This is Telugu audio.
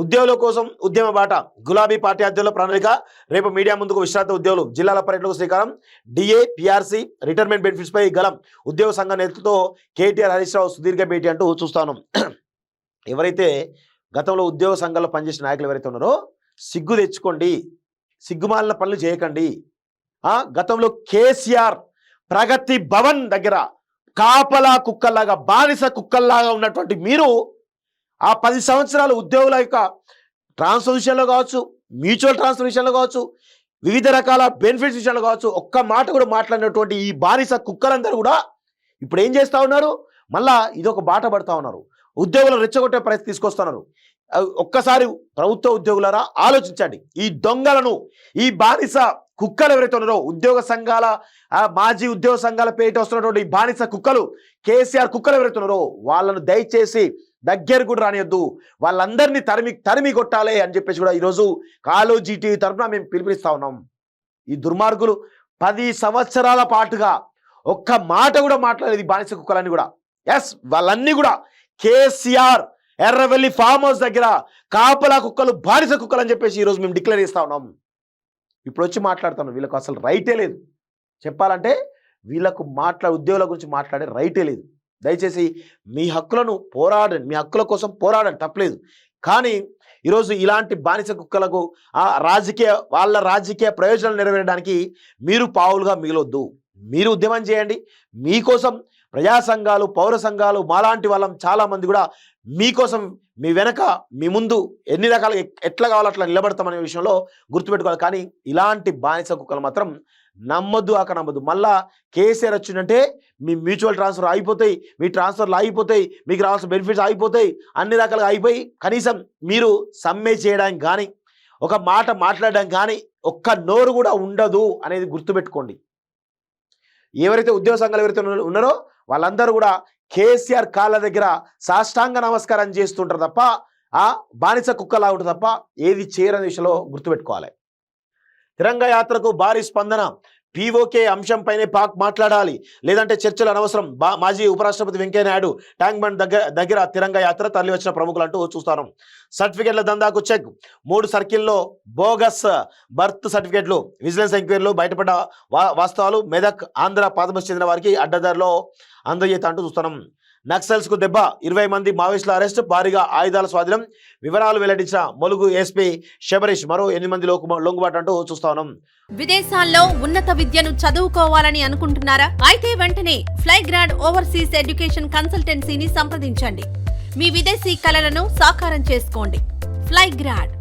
ఉద్యోగుల కోసం ఉద్యమ బాట గులాబీ పార్టీ ఆధ్వర్యంలో ప్రణాళిక రేపు మీడియా ముందుకు విశ్రాంత ఉద్యోగులు జిల్లాల పర్యటనకు శ్రీకారం డిఏ పిఆర్సీ రిటైర్మెంట్ బెనిఫిట్స్ పై గలం ఉద్యోగ సంఘ నేతృత్వంతో కేటీఆర్ హరీష్ రావు సుదీర్ఘ భేటీ అంటూ చూస్తాను. ఎవరైతే గతంలో ఉద్యోగ సంఘాల్లో పనిచేసిన నాయకులు ఎవరైతే ఉన్నారో సిగ్గు తెచ్చుకోండి, సిగ్గుమాలిన పనులు చేయకండి. గతంలో కేసీఆర్ ప్రగతి భవన్ దగ్గర కాపలా కుక్కల్లాగా బానిస కుక్కల్లాగా ఉన్నటువంటి మీరు ఆ 10 సంవత్సరాలు ఉద్యోగుల యొక్క ట్రాన్స్ఫర్ విషయంలో కావచ్చు, మ్యూచువల్ ట్రాన్స్ఫర్ విషయంలో కావచ్చు, వివిధ రకాల బెనిఫిట్స్ విషయంలో కావచ్చు, ఒక్క మాట కూడా మాట్లాడినటువంటి ఈ బానిస కుక్కలందరూ కూడా ఇప్పుడు ఏం చేస్తూ ఉన్నారు? మళ్ళా ఇదొక బాట పడుతూ ఉన్నారు. ఉద్యోగులను రెచ్చగొట్టే పరిస్థితి తీసుకొస్తున్నారు. ఒక్కసారి ప్రభుత్వ ఉద్యోగులారా ఆలోచించండి. ఈ దొంగలను, ఈ బానిస కుక్కలు ఎవరైతే ఉన్నారో ఉద్యోగ సంఘాల మాజీ ఉద్యోగ సంఘాల పేరిట వస్తున్నటువంటి బానిస కుక్కలు, కేసీఆర్ కుక్కలు ఎవరైతే ఉన్నారో వాళ్ళను దయచేసి దగ్గర కూడా రానియద్దు. వాళ్ళందరినీ తరిమి కొట్టాలి అని చెప్పేసి కూడా ఈరోజు కాలోజీ టీవీ తరఫున మేము పిలుపునిస్తా ఉన్నాం. ఈ దుర్మార్గులు 10 సంవత్సరాల పాటుగా ఒక్క మాట కూడా మాట్లాడలేదు. బానిస కుక్కలన్నీ కూడా వాళ్ళన్నీ కూడా కేసీఆర్ ఎర్రవెల్లి ఫామ్ హౌస్ దగ్గర కాపలా కుక్కలు, బానిస కుక్కలు అని చెప్పేసి ఈరోజు మేము డిక్లేర్ చేస్తా ఉన్నాం. ఇప్పుడు వచ్చి మాట్లాడుతున్నాం. వీళ్ళకు అసలు రైటే లేదు. చెప్పాలంటే వీళ్ళకు ఉద్యోగుల గురించి మాట్లాడే రైటే లేదు. దయచేసి మీ హక్కులను పోరాడండి, మీ హక్కుల కోసం పోరాడండి, తప్పలేదు. కానీ ఈరోజు ఇలాంటి బానిస కుక్కలకు వాళ్ళ రాజకీయ ప్రయోజనాలు నెరవేరడానికి మీరు పావులుగా మిగలొద్దు. మీరు ఉద్యమం చేయండి. మీకోసం ప్రజా సంఘాలు, పౌర సంఘాలు, మాలాంటి వాళ్ళం చాలామంది కూడా మీకోసం, మీ వెనక, మీ ముందు ఎన్ని రకాలుగా ఎట్లా కావాలో అట్లా నిలబడతామనే విషయంలో గుర్తుపెట్టుకోవాలి. కానీ ఇలాంటి బానిస కుక్కలు మాత్రం నమ్మొద్దు, నమ్మద్దు. మళ్ళా కేసీఆర్ వచ్చిందంటే మీ మ్యూచువల్ ట్రాన్స్ఫర్ అయిపోతాయి, మీ ట్రాన్స్ఫర్లు అయిపోతాయి, మీకు రావాల్సిన బెనిఫిట్స్ అయిపోతాయి, అన్ని రకాలుగా అయిపోయి కనీసం మీరు సమ్మె చేయడానికి కానీ, ఒక మాట మాట్లాడడానికి కానీ ఒక్క నోరు కూడా ఉండదు అనేది గుర్తుపెట్టుకోండి. ఎవరైతే ఉద్యోగ సంఘాలు ఎవరైతే ఉన్నారో వాళ్ళందరూ కూడా కేసీఆర్ కాళ్ళ దగ్గర సాష్టాంగ నమస్కారం చేస్తుంటారు తప్ప బానిస కుక్కలా ఉంటుంది తప్ప ఏది చేయరని విషయంలో గుర్తుపెట్టుకోవాలి. తిరంగ యాత్రకు భారీ స్పందన. పీఓకే అంశంపైనే పాక్ మాట్లాడాలి, లేదంటే చర్చలు అనవసరం. మాజీ ఉపరాష్ట్రపతి వెంకయ్యనాయుడు ట్యాంక్ బండ్ దగ్గర తిరంగ యాత్ర తరలి వచ్చిన ప్రముఖులు అంటూ చూస్తారు. సర్టిఫికెట్ల దందాకు చెక్. 3 సర్కిల్లో బోగస్ బర్త్ సర్టిఫికెట్లు. విజిలెన్స్ ఎంక్వైరీలో బయటపడ్డ వాస్తవాలు. మెదక్, ఆంధ్ర పాదమస్ చెందిన వారికి అడ్డదారిలో అందజేత అంటూ చూస్తున్నాం. నక్సల్స్ కు దెబ్బ. 20 మంది మావోయిస్టుల అరెస్ట్, భారీగా ఆయుధాల స్వాధీనం. వివరాలు వెల్లడించిన ములుగు ఎస్పీ శబరీష్. మరో 8 మంది లొంగుబాటు అంటూ చూస్తా ఉన్నాం. విదేశాల్లో ఉన్నత విద్యను చదువుకోవాలని అనుకుంటున్నారా? అయితే వెంటనే ఫ్లైగ్రాడ్ ఓవర్సీస్ ఎడ్యుకేషన్ కన్సల్టెన్సీని సంప్రదించండి. మీ విదేశీ కలలను సాకారం చేసుకోండి. ఫ్లైగ్రాడ్.